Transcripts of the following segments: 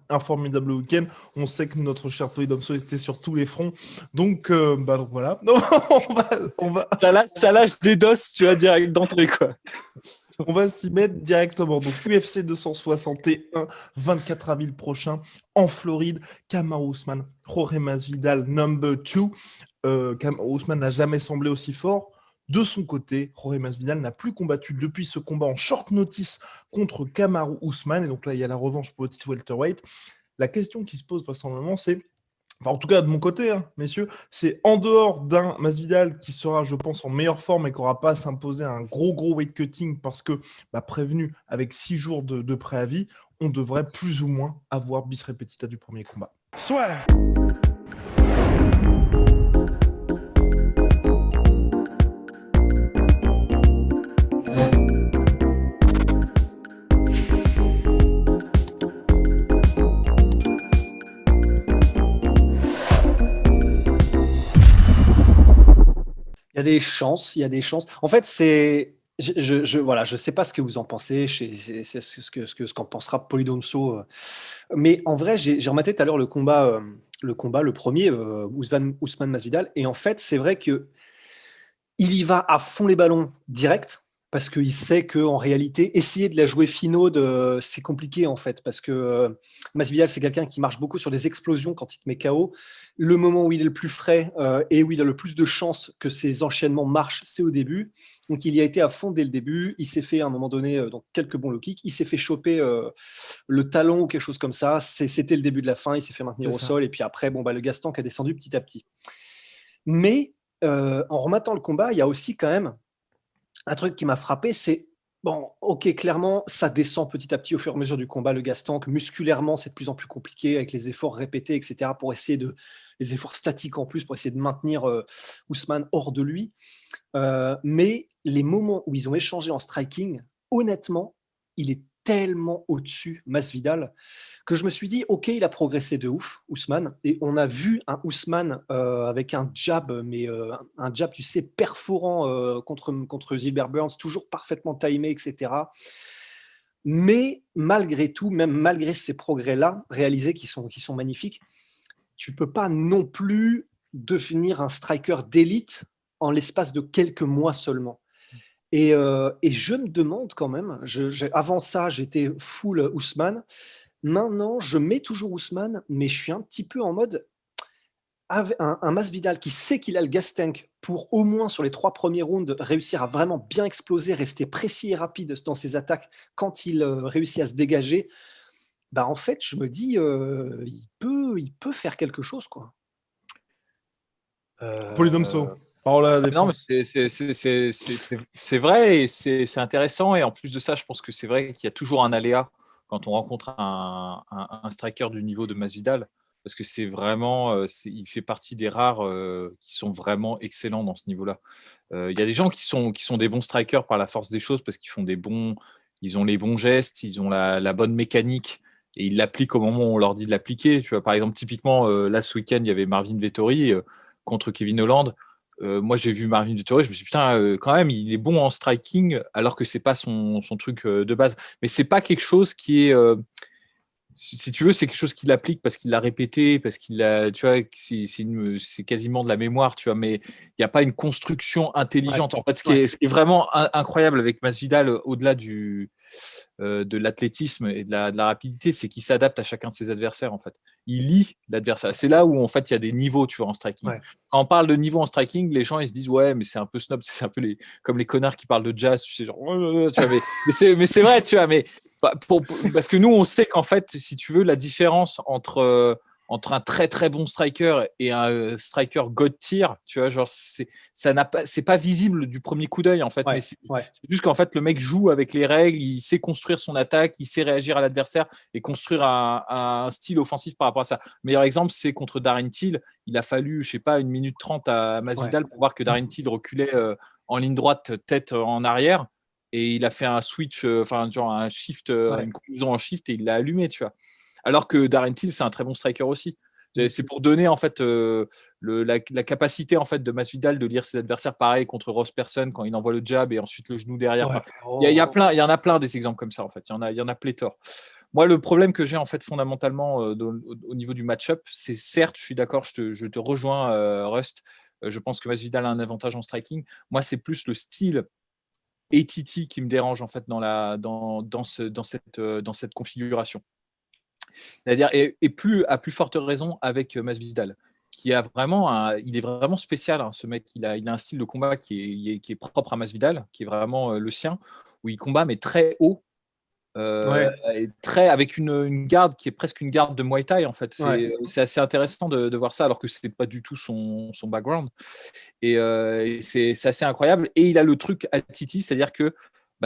un formidable week-end. On sait que notre cher Polydomso était sur tous les fronts. Donc, donc voilà. Non, on va, Ça lâche des dos, tu vois, direct d'entrée, quoi. on va s'y mettre directement. Donc, UFC 261, 24 avril prochain, en Floride. Kamaru Usman, Jorge Masvidal, number 2. Kamaru Usman n'a jamais semblé aussi fort. De son côté, Jorge Masvidal n'a plus combattu depuis ce combat en short notice contre Kamaru Usman. Et donc là, il y a la revanche pour le titre welterweight. La question qui se pose vraisemblablement, c'est, enfin, en tout cas de mon côté, hein, messieurs, c'est en dehors d'un Masvidal qui sera, je pense, en meilleure forme et qui n'aura pas à s'imposer un gros weight cutting parce que prévenu avec 6 jours de préavis, on devrait plus ou moins avoir bis repetita du premier combat. Soit. Il y a des chances. En fait, voilà, je sais pas ce que vous en pensez, c'est ce qu'en pensera Polydomso. Mais en vrai, j'ai rematé tout à l'heure le premier, Ousmane Masvidal, et en fait, c'est vrai que il y va à fond les ballons direct. Parce qu'il sait qu'en réalité, essayer de la jouer finaude, c'est compliqué en fait. Parce que Masvidal, c'est quelqu'un qui marche beaucoup sur des explosions quand il te met KO. Le moment où il est le plus frais et où il a le plus de chances que ses enchaînements marchent, c'est au début. Donc il y a été à fond dès le début. Il s'est fait à un moment donné donc, quelques bons low kicks. Il s'est fait choper le talon ou quelque chose comme ça. C'était le début de la fin. Il s'est fait maintenir au sol. Et puis après, le Gastank a descendu petit à petit. Mais en rematant le combat, il y a aussi quand même un truc qui m'a frappé, c'est bon, ok, clairement, ça descend petit à petit au fur et à mesure du combat, le Gastank. Musculairement, c'est de plus en plus compliqué avec les efforts répétés, etc., pour essayer les efforts statiques en plus, pour essayer de maintenir Ousmane hors de lui. Mais les moments où ils ont échangé en striking, honnêtement, il est tellement au-dessus, Masvidal, que je me suis dit, ok, il a progressé de ouf, Ousmane, et on a vu un Ousmane avec un jab, mais un jab, tu sais, perforant contre Gilbert Burns, toujours parfaitement timé, etc. Mais malgré tout, même malgré ces progrès-là, réalisés qui sont magnifiques, tu peux pas non plus devenir un striker d'élite en l'espace de quelques mois seulement. Et je me demande quand même, avant ça, j'étais full Ousmane. Maintenant, je mets toujours Ousmane, mais je suis un petit peu en mode un Masvidal qui sait qu'il a le gas tank pour au moins sur les 3 premiers rounds réussir à vraiment bien exploser, rester précis et rapide dans ses attaques quand il réussit à se dégager. En fait, je me dis, il peut faire quelque chose, quoi. Polydomso, parole à la défense. Non, mais c'est vrai et c'est intéressant. Et en plus de ça, je pense que c'est vrai qu'il y a toujours un aléa quand on rencontre un striker du niveau de Masvidal. Parce que c'est vraiment, il fait partie des rares qui sont vraiment excellents dans ce niveau-là. Il y a des gens qui sont des bons strikers par la force des choses parce qu'ils ils ont les bons gestes, ils ont la bonne mécanique et ils l'appliquent au moment où on leur dit de l'appliquer. Tu vois, par exemple, typiquement, là ce week-end, il y avait Marvin Vettori contre Kevin Holland. Moi, j'ai vu Marvin Vettori, je me suis dit, putain, quand même, il est bon en striking, alors que c'est pas son truc de base. Mais c'est pas quelque chose qui est, si tu veux, c'est quelque chose qu'il applique parce qu'il l'a répété, parce qu'il l'a, tu vois, c'est quasiment de la mémoire, tu vois, mais il n'y a pas une construction intelligente. En fait, ce qui est vraiment incroyable avec Masvidal, au-delà de l'athlétisme et de la rapidité, c'est qu'il s'adapte à chacun de ses adversaires, en fait. Il lit l'adversaire. C'est là où, en fait, il y a des niveaux, tu vois, en striking. Ouais. Quand on parle de niveau en striking, les gens, ils se disent, ouais, mais c'est un peu snob, c'est un peu comme les connards qui parlent de jazz, tu sais, genre, tu vois, mais c'est vrai, tu vois, mais parce que nous, on sait qu'en fait, si tu veux, la différence entre un très très bon striker et un striker god tier, tu vois, genre c'est pas visible du premier coup d'œil en fait, mais c'est juste qu'en fait le mec joue avec les règles, il sait construire son attaque, il sait réagir à l'adversaire et construire un style offensif par rapport à ça. Le meilleur exemple, c'est contre Darren Till. Il a fallu, je sais pas, 1 minute 30 à Masvidal pour voir que Darren Till reculait en ligne droite, tête en arrière. Et il a fait un switch, genre un shift, une combinaison en shift et il l'a allumé, tu vois. Alors que Darren Till, c'est un très bon striker aussi. C'est pour donner en fait la capacité en fait de Masvidal de lire ses adversaires, pareil contre Ross Person quand il envoie le jab et ensuite le genou derrière. Il y en a plein des exemples comme ça en fait. Il y en a pléthore. Moi, le problème que j'ai en fait fondamentalement au niveau du match-up, c'est certes, je suis d'accord, je te rejoins, Rust. Je pense que Masvidal a un avantage en striking. Moi, c'est plus le style ATT qui me dérange en fait dans cette configuration. C'est-à-dire, et plus à plus forte raison avec Masvidal, qui a vraiment il est vraiment spécial, hein, ce mec. Il a un style de combat qui est propre à Masvidal, qui est vraiment le sien, où il combat mais très haut, Ouais, et très avec une garde qui est presque une garde de Muay Thai en fait. ouais. C'est assez intéressant de voir ça, alors que c'est pas du tout son background. Et c'est assez incroyable. Et il a le truc à Titi, c'est-à-dire que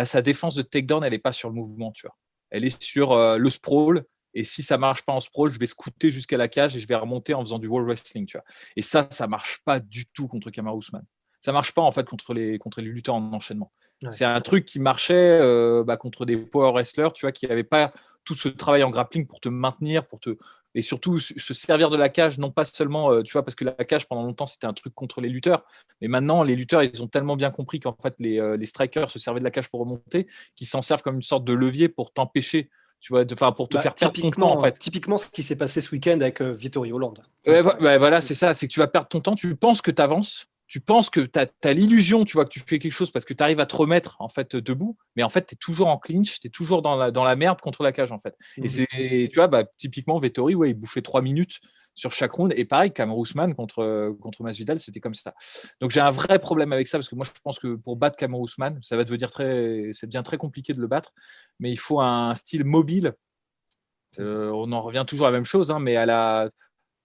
sa défense de takedown, elle n'est pas sur le mouvement, tu vois. Elle est sur le sprawl. Et si ça marche pas en sprawl, je vais scouter jusqu'à la cage et je vais remonter en faisant du wall wrestling, tu vois. Et ça marche pas du tout contre Kamaru Usman. Ça marche pas en fait contre les lutteurs en enchaînement. Ouais. C'est un truc qui marchait contre des power wrestlers, tu vois, qui n'avaient pas tout ce travail en grappling pour te maintenir, et surtout se servir de la cage, non pas seulement, tu vois, parce que la cage pendant longtemps c'était un truc contre les lutteurs, mais maintenant les lutteurs ils ont tellement bien compris qu'en fait les strikers se servaient de la cage pour remonter, qu'ils s'en servent comme une sorte de levier pour t'empêcher, tu vois, pour te faire perdre ton temps en fait. Typiquement, ce qui s'est passé ce week-end avec Vittorio Hollande. Voilà, c'est ça, c'est que tu vas perdre ton temps, tu penses que tu avances, tu penses que tu as l'illusion, tu vois, que tu fais quelque chose parce que tu arrives à te remettre en fait debout, mais en fait tu es toujours en clinch, tu es toujours dans la merde contre la cage en fait. Et tu vois, typiquement Vettori, il bouffait 3 minutes sur chaque round, et pareil, Kamaru Usman contre Masvidal, c'était comme ça. Donc j'ai un vrai problème avec ça, parce que moi je pense que pour battre Kamaru Usman, ça devient très compliqué de le battre, mais il faut un style mobile. On en revient toujours à la même chose, hein, mais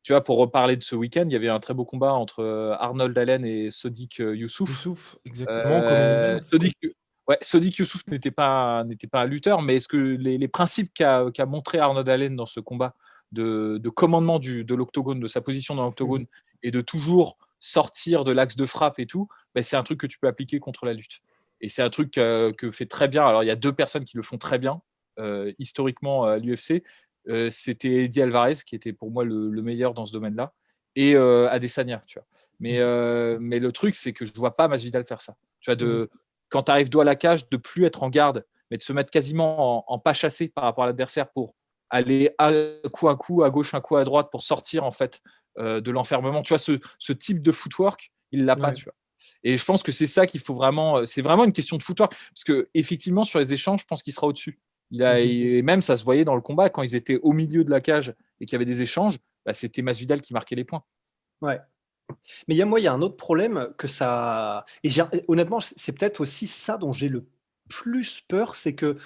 tu vois, pour reparler de ce week-end, il y avait un très beau combat entre Arnold Allen et Sodiq Youssouf. Youssouf, exactement, comme Sodiq Youssouf n'était pas un lutteur, mais est-ce que les principes qu'a montré Arnold Allen dans ce combat de commandement de l'octogone, de sa position dans l'octogone, et de toujours sortir de l'axe de frappe et tout, c'est un truc que tu peux appliquer contre la lutte. Et c'est un truc que fait très bien. Alors, il y a deux personnes qui le font très bien, historiquement, à l'UFC. C'était Eddie Alvarez, qui était pour moi le meilleur dans ce domaine-là, et Adesanya, tu vois. Mais le truc, c'est que je ne vois pas Masvidal faire ça. Tu vois, quand tu arrives dos à la cage, de plus être en garde, mais de se mettre quasiment en pas chassé par rapport à l'adversaire pour aller à coup, à gauche, un coup à droite, pour sortir en fait de l'enfermement. Tu vois, ce type de footwork, il l'a pas, tu vois. Et je pense que c'est ça qu'il faut vraiment. C'est vraiment une question de footwork, parce que effectivement sur les échanges, je pense qu'il sera au-dessus. Et même ça se voyait dans le combat quand ils étaient au milieu de la cage et qu'il y avait des échanges, c'était Masvidal qui marquait les points. Ouais. Mais il y a un autre problème que ça. Et honnêtement, c'est peut-être aussi ça dont j'ai le plus peur, c'est que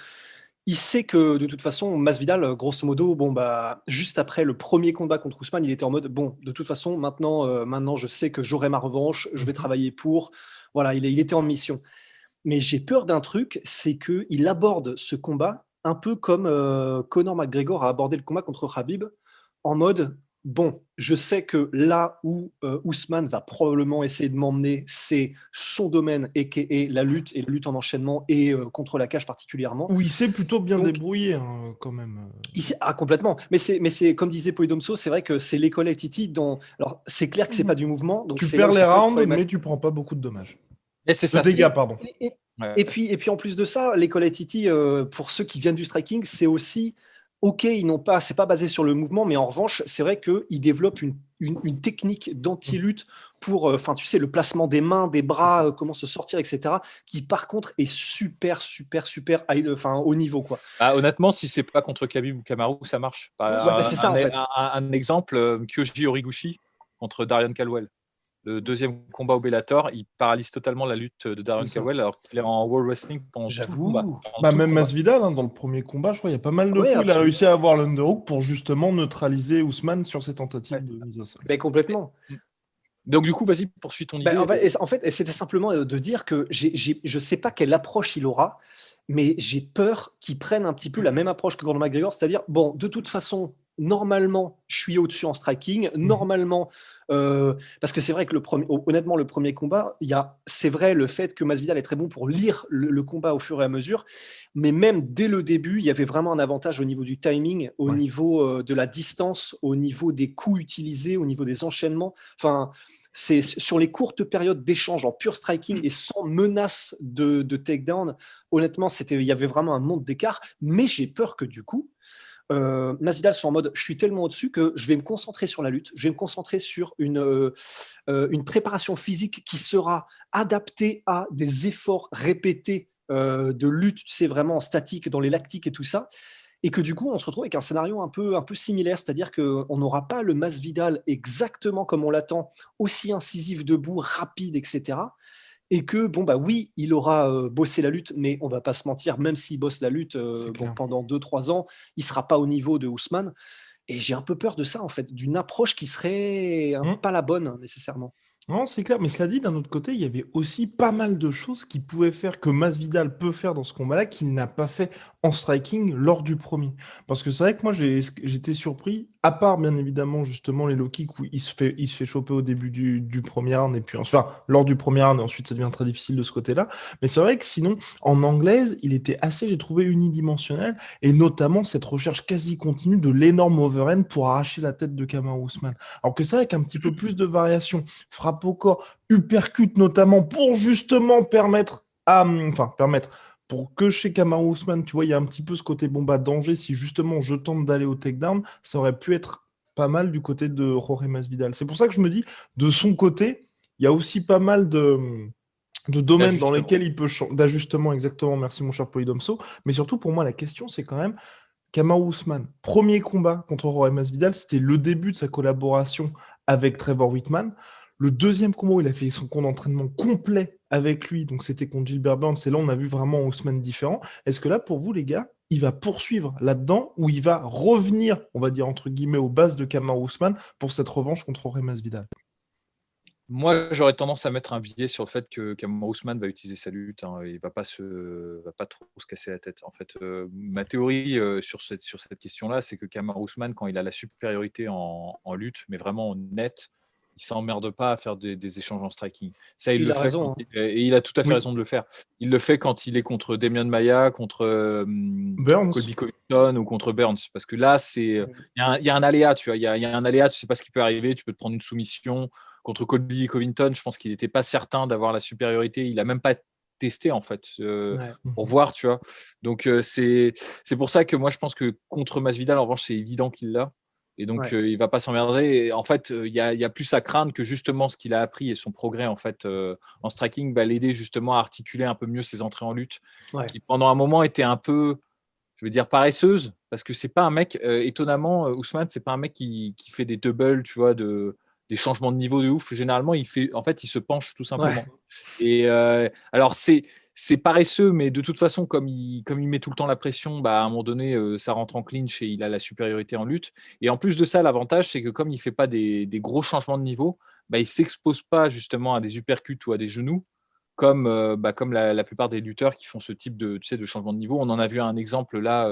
il sait que de toute façon, Masvidal, grosso modo, juste après le premier combat contre Ousmane, il était en mode bon, de toute façon, maintenant, je sais que j'aurai ma revanche, je vais travailler pour. Voilà, il était en mission. Mais j'ai peur d'un truc, c'est qu'il aborde ce combat un peu comme Conor McGregor a abordé le combat contre Khabib, en mode bon, je sais que là où Ousmane va probablement essayer de m'emmener, c'est son domaine, a.k.a. la lutte et la lutte en enchaînement, et contre la cage particulièrement. Oui, il s'est plutôt bien débrouillé, hein, quand même. Complètement. Mais c'est comme disait Polydomso, c'est vrai que c'est l'école ATT alors c'est clair que c'est pas du mouvement. Donc tu c'est perds les rounds, mais tu prends pas beaucoup de dommages. Et c'est ça. Dégâts, pardon. Et puis en plus de ça, l'école ATT, pour ceux qui viennent du striking, c'est aussi ok, c'est pas basé sur le mouvement, mais en revanche, c'est vrai qu'ils développent une technique d'anti-lutte pour, tu sais, le placement des mains, des bras, comment se sortir, etc., qui par contre est super haut niveau, quoi. Honnêtement, si c'est pas contre Khabib ou Kamaru, ça marche. C'est ça en fait. Un exemple, Kyoji Horiguchi contre Darian Caldwell. Le deuxième combat au Bellator, il paralyse totalement la lutte de Darren Caldwell, alors qu'il est en World Wrestling pendant tout le combat. Même Masvidal, dans le premier combat, je crois, il y a pas mal de fois, il a réussi à avoir l'underhook pour justement neutraliser Ousmane sur ses tentatives de mise au sol. Complètement. Donc du coup, vas-y, poursuis ton idée. En fait, c'était simplement de dire que je sais pas quelle approche il aura, mais j'ai peur qu'il prenne un petit peu la même approche que Conor McGregor, c'est-à-dire, bon, de toute façon, normalement, je suis au-dessus en striking. Normalement, parce que c'est vrai que honnêtement, le premier combat, c'est vrai le fait que Masvidal est très bon pour lire le combat au fur et à mesure, mais même dès le début, il y avait vraiment un avantage au niveau du timing, au niveau de la distance, au niveau des coups utilisés, au niveau des enchaînements. Enfin, c'est sur les courtes périodes d'échange en pur striking et sans menace de takedown. Honnêtement, il y avait vraiment un monde d'écart, mais j'ai peur que du coup, Masvidal sont en mode je suis tellement au-dessus que je vais me concentrer sur la lutte, je vais me concentrer sur une préparation physique qui sera adaptée à des efforts répétés de lutte, tu sais, vraiment statique dans les lactiques et tout ça. Et que du coup, on se retrouve avec un scénario un peu similaire, c'est-à-dire qu'on n'aura pas le Masvidal exactement comme on l'attend, aussi incisif debout, rapide, etc. Et que, bon, bah oui, il aura bossé la lutte, mais on va pas se mentir, même s'il bosse la lutte pendant 2-3 ans, il sera pas au niveau de Ousmane. Et j'ai un peu peur de ça, en fait, d'une approche qui serait pas la bonne, nécessairement. Non, c'est clair, mais cela dit, d'un autre côté, il y avait aussi pas mal de choses qui pouvaient faire, que Masvidal peut faire dans ce combat-là, qu'il n'a pas fait en striking lors du premier. Parce que c'est vrai que moi, j'étais surpris, à part bien évidemment justement les low kicks où il se fait choper au début du premier round, et puis enfin, lors du premier round, et ensuite ça devient très difficile de ce côté-là. Mais c'est vrai que sinon, en anglaise, il était assez, j'ai trouvé, unidimensionnel, et notamment cette recherche quasi continue de l'énorme overhand pour arracher la tête de Kamaru Usman. Alors que ça, avec un petit peu plus de variation, frappe au corps, uppercut notamment pour justement pour que chez Kamaru Usman, tu vois, il y a un petit peu ce côté bomba danger. Si justement je tente d'aller au takedown, ça aurait pu être pas mal du côté de Jorge Masvidal. C'est pour ça que je me dis, de son côté, il y a aussi pas mal de domaines dans lesquels il peut d'ajustement, exactement, merci mon cher Polydomso. Mais surtout, pour moi, la question, c'est quand même Kamaru Usman, premier combat contre Jorge Masvidal, c'était le début de sa collaboration avec Trevor Whitman. Le deuxième combat où il a fait son camp d'entraînement complet avec lui, donc c'était contre Gilbert Burns, et là on a vu vraiment Usman différent. Est-ce que là, pour vous les gars, il va poursuivre là-dedans ou il va revenir, on va dire entre guillemets, aux bases de Kamaru Usman pour cette revanche contre Jorge Masvidal? Moi, j'aurais tendance à mettre un billet sur le fait que Kamaru Usman va utiliser sa lutte. Il va pas trop se casser la tête. En fait, ma théorie sur cette question-là, c'est que Kamaru Usman, quand il a la supériorité en lutte, mais vraiment net, il s'emmerde pas à faire des échanges en striking. Ça, il le a fait raison. et il a tout à fait Oui. raison de le faire. Il le fait quand il est contre Demian Maia, contre Burns. Colby Covington ou contre Burns, parce que là, il y a un aléa, tu vois. Il y a un aléa, tu sais pas ce qui peut arriver. Tu peux te prendre une soumission. Contre Colby Covington, je pense qu'il n'était pas certain d'avoir la supériorité. Il n'a même pas testé, en fait, pour voir, tu vois. Donc, c'est pour ça que moi, je pense que contre Masvidal, en revanche, c'est évident qu'il l'a. Et donc, il ne va pas s'emmerder. Et en fait, il y a plus à craindre que justement ce qu'il a appris et son progrès en fait, en striking va l'aider justement à articuler un peu mieux ses entrées en lutte, qui pendant un moment étaient un peu, je veux dire, paresseuse, parce que c'est pas un mec, étonnamment, Ousmane, c'est pas un mec qui fait des doubles, tu vois, des changements de niveau de ouf. Généralement, il se penche tout simplement. Et alors, c'est paresseux, mais de toute façon, comme il met tout le temps la pression, bah, à un moment donné, ça rentre en clinch et il a la supériorité en lutte. Et en plus de ça, l'avantage, c'est que comme il fait pas des gros changements de niveau, bah, il s'expose pas justement à des uppercuts ou à des genoux, comme la plupart des lutteurs qui font ce type de changement de niveau. On en a vu un exemple là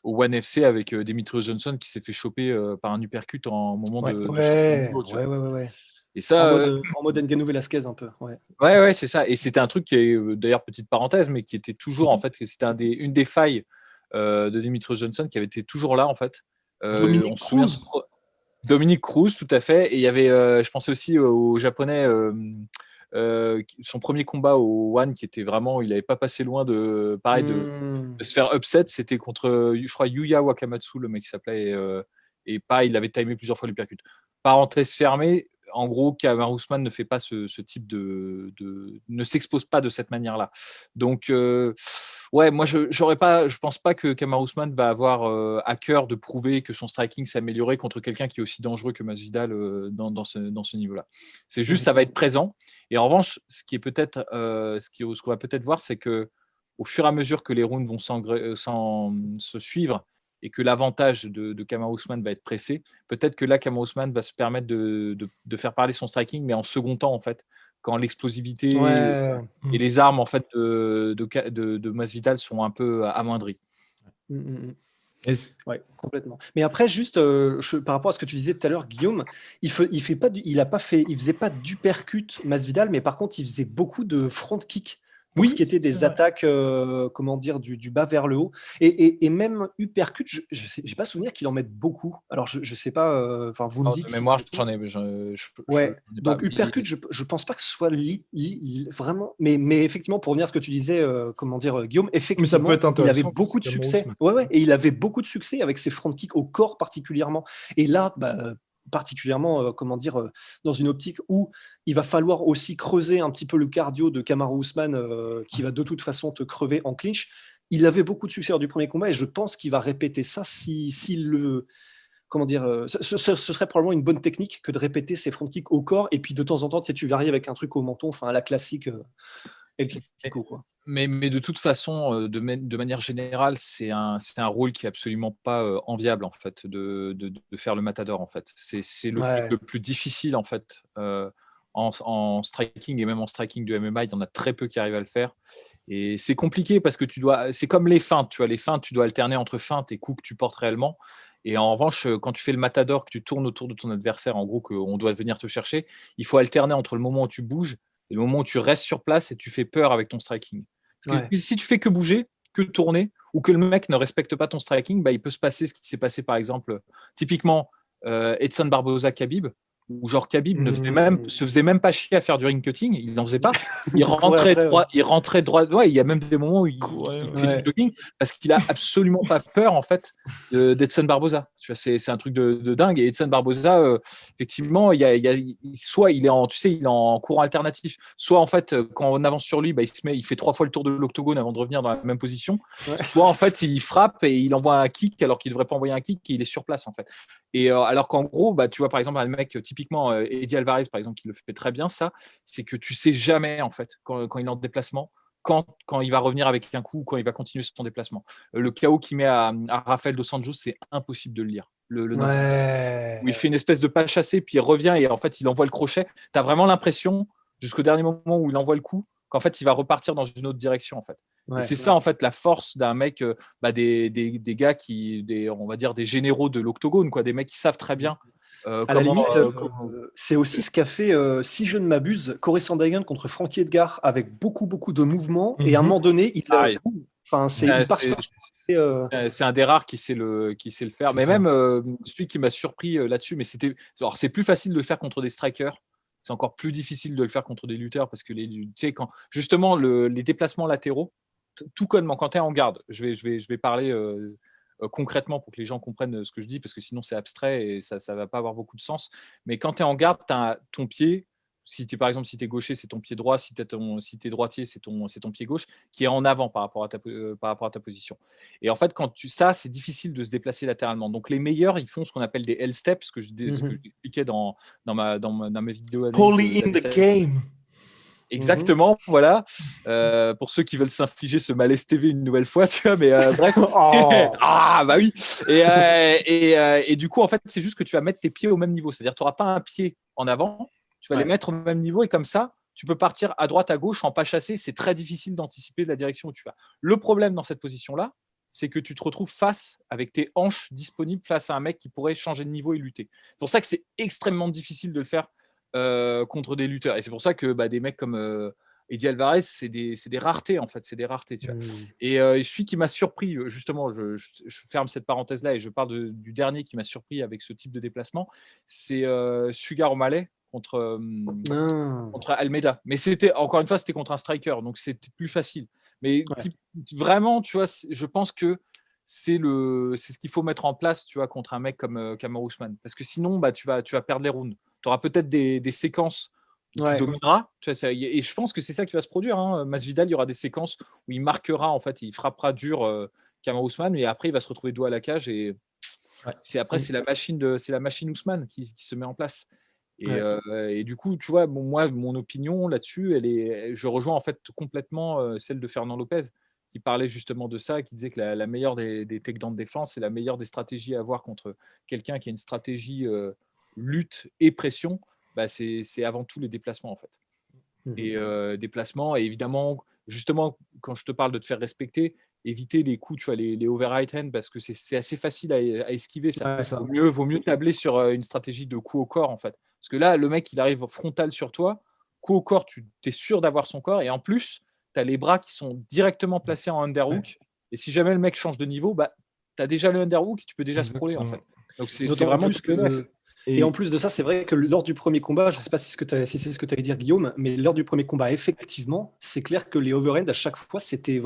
au One FC avec Demetrius Johnson qui s'est fait choper par un uppercut en moment de changement de niveau. Ouais. Et ça, en mode Ngannou Velasquez un peu. Ouais, c'est ça. Et c'était un truc qui est d'ailleurs, petite parenthèse, mais qui était toujours en fait, c'était une des failles de Demetrius Johnson qui avait été toujours là en fait. Dominique Cruz. Dominique Cruz, tout à fait. Et il y avait, je pensais aussi au japonais. Son premier combat au One qui était vraiment, il n'avait pas passé loin de se faire upset, c'était contre, je crois, Yuya Wakamatsu, le mec qui s'appelait, et pareil, il avait timé plusieurs fois l'uppercut. Parenthèse fermée, en gros, Kamaru Usman ne fait pas ce type ne s'expose pas de cette manière-là. Donc, ouais, moi, je pense pas que Kamaru Usman va avoir à cœur de prouver que son striking s'est amélioré contre quelqu'un qui est aussi dangereux que Masvidal dans ce niveau-là. C'est juste, ça va être présent. Et en revanche, ce qu'on va peut-être voir, c'est que au fur et à mesure que les rounds vont se suivre et que l'avantage de Kamaru Usman va être pressé, peut-être que là, Kamaru Usman va se permettre de faire parler son striking, mais en second temps, en fait, quand l'explosivité et les armes en fait, de Masvidal sont un peu amoindries. Ouais, complètement. Mais après, juste par rapport à ce que tu disais tout à l'heure, Guillaume, il faisait pas d'uppercut Masvidal, mais par contre, il faisait beaucoup de front kick pour Oui, ce qui était c'est des vrai. attaques, comment dire, du bas vers le haut. Et même uppercut, j'ai pas souvenir qu'il en mette beaucoup. Alors je sais pas, enfin vous me Alors, dites de si mémoire, je me trompe. je Ouais, n'en ai pas. donc uppercut, je pense pas que ce soit vraiment. Mais effectivement, pour revenir à ce que tu disais, comment dire, Guillaume, Mais ça peut effectivement, être il avait intéressant quand c'est beaucoup de Kamaru succès. Usman. Ouais, ouais, et il avait beaucoup de succès avec ses front kicks au corps particulièrement. Et là, bah, particulièrement, comment dire, dans une optique où il va falloir aussi creuser un petit peu le cardio de Kamaru Usman, qui va de toute façon te crever en clinch. Il avait beaucoup de succès lors du premier combat et je pense qu'il va répéter ça s'il le, comment dire, ce serait probablement une bonne technique que de répéter ses front kicks au corps et puis de temps en temps, tu varies avec un truc au menton, enfin la classique El Mais, Clasico, quoi. mais de toute façon, de manière générale, c'est un rôle qui est absolument pas enviable en fait de faire le matador en fait. C'est le kick Ouais, le plus difficile en fait en striking et même en striking de MMA, il y en a très peu qui arrivent à le faire. Et c'est compliqué parce que c'est comme les feintes, tu vois, les feintes, tu dois alterner entre feintes et coups que tu portes réellement. Et en revanche, quand tu fais le matador, que tu tournes autour de ton adversaire, en gros, qu'on doit venir te chercher, il faut alterner entre le moment où tu bouges et le moment où tu restes sur place et tu fais peur avec ton striking. Parce ouais. que si tu fais que bouger, que tourner, ou que le mec ne respecte pas ton striking, bah, il peut se passer ce qui s'est passé par exemple, typiquement Edson Barboza Khabib, où genre Khabib Mmh. se faisait même pas chier à faire du ring cutting, il n'en faisait pas. Il courait après, ouais. Il rentrait droit. Ouais, il y a même des moments où Ouais, il ouais. fait du Ouais. jogging parce qu'il a absolument pas peur en fait d'Edson Barboza. Tu vois, c'est un truc de dingue. Et Edson Barboza, effectivement, soit il est en, tu sais, il est en courant alternatif, soit en fait quand on avance sur lui, bah, il fait 3 fois le tour de l'octogone avant de revenir dans la même position. Ouais. Soit en fait il frappe et il envoie un kick alors qu'il devrait pas envoyer un kick et il est sur place en fait. Et alors qu'en gros, bah, tu vois par exemple un mec typiquement Eddie Alvarez par exemple qui le fait très bien, ça, c'est que tu sais jamais en fait quand il est en déplacement. Quand il va revenir avec un coup ou quand il va continuer son déplacement. Le KO qu'il met à Rafael Dos Anjos, c'est impossible de le lire. Le knockdown. Où il Ouais. fait une espèce de pas chassé, puis il revient et en fait il envoie le crochet. Tu as vraiment l'impression, jusqu'au dernier moment où il envoie le coup, qu'en fait il va repartir dans une autre direction en fait. Et Ouais. c'est ça en fait la force d'un mec, des gars on va dire des généraux de l'octogone, quoi, des mecs qui savent très bien À la comment, limite, comment- c'est aussi ce qu'a fait, si je ne m'abuse, Corey Sandhagen contre Frankie Edgar avec beaucoup, beaucoup de mouvements. Et à un Mhm. moment donné, Pareil. boum, enfin, il Euh, part c'est sur un. c'est un des rares qui sait le faire. C'est Mais clair. même celui qui m'a surpris là-dessus, mais alors c'est plus facile de le faire contre des strikers. C'est encore plus difficile de le faire contre des lutteurs parce que tu sais, quand justement les déplacements latéraux, tout connement, quand tu es en garde, je vais parler concrètement pour que les gens comprennent ce que je dis parce que sinon c'est abstrait et ça ne va pas avoir beaucoup de sens. Mais quand tu es en garde, tu as ton pied. Par exemple, si tu es gaucher, c'est ton pied droit. Si tu es droitier, c'est ton pied gauche qui est en avant par rapport à ta position. Et en fait, ça, c'est difficile de se déplacer latéralement. Donc, les meilleurs, ils font ce qu'on appelle des L-steps, ce que Mhm. j'expliquais dans ma vidéo analyse Paulie in the d'ADSL. game. Mhm. Exactement, voilà. Pour ceux qui veulent s'infliger ce malaise TV une nouvelle fois, tu vois, mais bref. Oh. Ah, bah oui. Et du coup, en fait, c'est juste que tu vas mettre tes pieds au même niveau. C'est-à-dire, tu n'auras pas un pied en avant, tu vas les Ouais. mettre au même niveau et comme ça, tu peux partir à droite, à gauche en pas chassé. C'est très difficile d'anticiper la direction où tu vas. Le problème dans cette position-là, c'est que tu te retrouves avec tes hanches disponibles face à un mec qui pourrait changer de niveau et lutter. C'est pour ça que c'est extrêmement difficile de le faire contre des lutteurs. Et c'est pour ça que des mecs comme Eddie Alvarez, c'est des raretés en fait, c'est des raretés. Tu vois. Mhm. Et celui qui m'a surpris, justement, je ferme cette parenthèse-là et je parle du dernier qui m'a surpris avec ce type de déplacement, c'est Sugar O'Malley Ah. contre Almeida. Mais encore une fois, c'était contre un striker, donc c'était plus facile. Mais Ouais. vraiment, tu vois, je pense que c'est ce qu'il faut mettre en place, tu vois, contre un mec comme Kamaru Usman. Parce que sinon, tu vas perdre les rounds. Tu auras peut-être des séquences où tu Ouais. domineras. Tu vois, et je pense que c'est ça qui va se produire. Hein. Masvidal, il y aura des séquences où il marquera, en fait, il frappera dur Kamaru Usman, et après, il va se retrouver dos à la cage. Et Ouais. c'est la machine Ousmane qui se met en place. Ouais. Et du coup, tu vois, moi, mon opinion là-dessus, je rejoins en fait complètement celle de Fernand Lopez, qui parlait justement de ça, qui disait que la meilleure des takedowns de défense, c'est la meilleure des stratégies à avoir contre quelqu'un qui a une stratégie lutte et pression, c'est avant tout les déplacements en fait. Mhm. Et déplacements, et évidemment, justement, quand je te parle de te faire respecter, éviter les coups, tu vois, les over right hand, parce que c'est assez facile à esquiver ça. Ouais, Ça. Vaut mieux tabler sur une stratégie de coup au corps, en fait. Parce que là, le mec, il arrive frontal sur toi, coup au corps, tu es sûr d'avoir son corps, et en plus, tu as les bras qui sont directement placés en underhook. Et si jamais le mec change de niveau, bah, tu as déjà le underhook et tu peux déjà sprawler en fait. Donc c'est vraiment plus que. Et en plus de ça, c'est vrai que lors du premier combat, je ne sais pas si c'est ce que tu allais dire, Guillaume, mais lors du premier combat, effectivement, c'est clair que les overhand, à chaque fois, c'était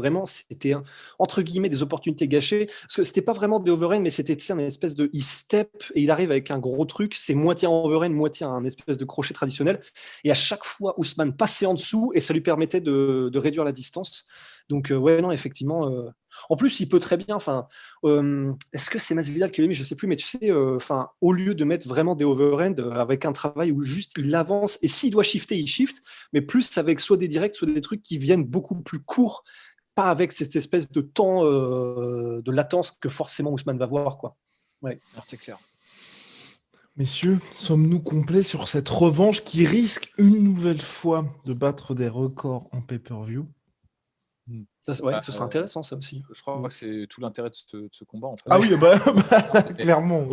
entre guillemets des opportunités gâchées. Parce que c'était pas vraiment des overhand, mais c'était une espèce de e-step et il arrive avec un gros truc, c'est moitié en overhand, moitié un espèce de crochet traditionnel. Et à chaque fois, Ousmane passait en dessous et ça lui permettait de réduire la distance. Donc, ouais, non, effectivement. En plus, il peut très bien. Est-ce que c'est Masvidal qui l'a mis? Je sais plus, mais tu sais, au lieu de mettre vraiment des overhand avec un travail où juste il avance et s'il doit shifter, il shift, mais plus avec soit des directs, soit des trucs qui viennent beaucoup plus courts, pas avec cette espèce de temps de latence que forcément Ousmane va voir, quoi. Ouais, c'est clair. Messieurs, sommes-nous complets sur cette revanche qui risque une nouvelle fois de battre des records en pay-per-view? ce sera intéressant, ça aussi. Je crois que c'est tout l'intérêt de ce combat. En fait. Ah oui, clairement.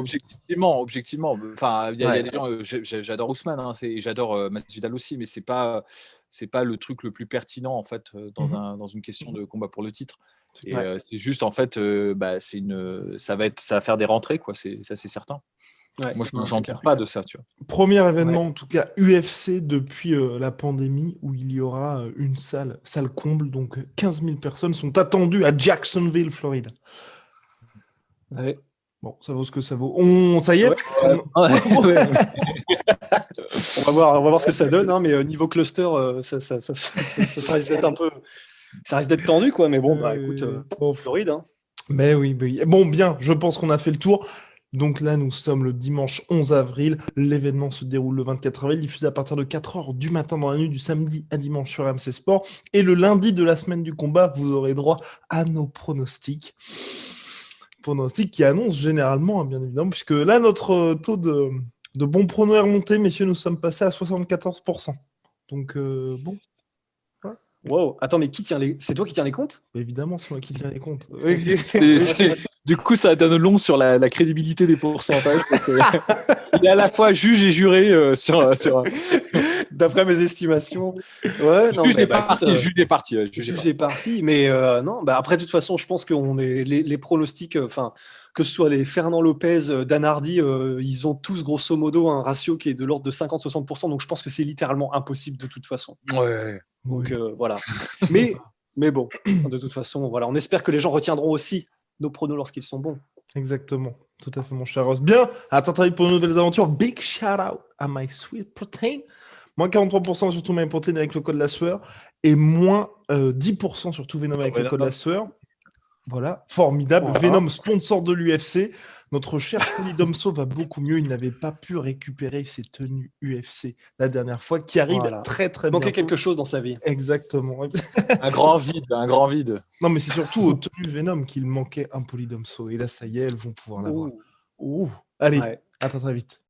Objectivement. Enfin, il y a des gens. J'adore Ousmane, hein, et j'adore Masvidal aussi, mais c'est pas le truc le plus pertinent en fait dans une question de combat pour le titre. Et c'est juste en fait, ça va faire des rentrées quoi. Ça c'est certain. Ouais, moi, je n'en doute pas de ça. Tu vois. Premier événement, en tout cas, UFC depuis la pandémie, où il y aura une salle comble. Donc, 15 000 personnes sont attendues à Jacksonville, Floride. Ouais. Bon, ça vaut ce que ça vaut. Ça y est On va voir ce que ça donne. Hein, mais niveau cluster, ça risque d'être un peu... Ça risque d'être tendu, quoi. Mais bon, écoute, Floride. Hein. Mais oui. Bon, bien, je pense qu'on a fait le tour. Donc là, nous sommes le dimanche 11 avril. L'événement se déroule le 24 avril, diffusé à partir de 4h du matin dans la nuit du samedi à dimanche sur RMC Sport. Et le lundi de la semaine du combat, vous aurez droit à nos pronostics. Pronostics qui annoncent généralement, bien évidemment, puisque là, notre taux de bons pronos est remonté. Messieurs, nous sommes passés à 74%. Donc, bon. Wow, attends, mais c'est toi qui tiens les comptes? Évidemment, c'est moi qui tiens les comptes. Du coup, ça donne long sur la crédibilité des pourcentages. Il est à la fois juge et juré d'après mes estimations. Ouais, non, juge est parti. Mais non, après, de toute façon, je pense qu'on est les pronostics, que ce soit les Fernand Lopez, Dan Hardy, ils ont tous grosso modo un ratio qui est de l'ordre de 50-60%. Donc, je pense que c'est littéralement impossible de toute façon. Ouais. Donc voilà. Mais bon, de toute façon, voilà, on espère que les gens retiendront aussi nos pronos lorsqu'ils sont bons. Exactement, tout à fait, mon cher Ross. Bien, à ton avis pour de nouvelles aventures. Big shout out à My Sweet Protein. Moins 43% sur tout My Protein avec le code la sueur. Et moins 10% sur tout Venom avec le code la sueur. Voilà, formidable. Voilà. Venom, sponsor de l'UFC. Notre cher Tony Domso va beaucoup mieux. Il n'avait pas pu récupérer ses tenues UFC la dernière fois, qui arrive très très bien. Il manquait quelque chose dans sa vie. Exactement. un grand vide. Non, mais c'est surtout aux tenues Venom qu'il manquait un Polydomso. Et là, ça y est, elles vont pouvoir l'avoir. Allez, à très vite.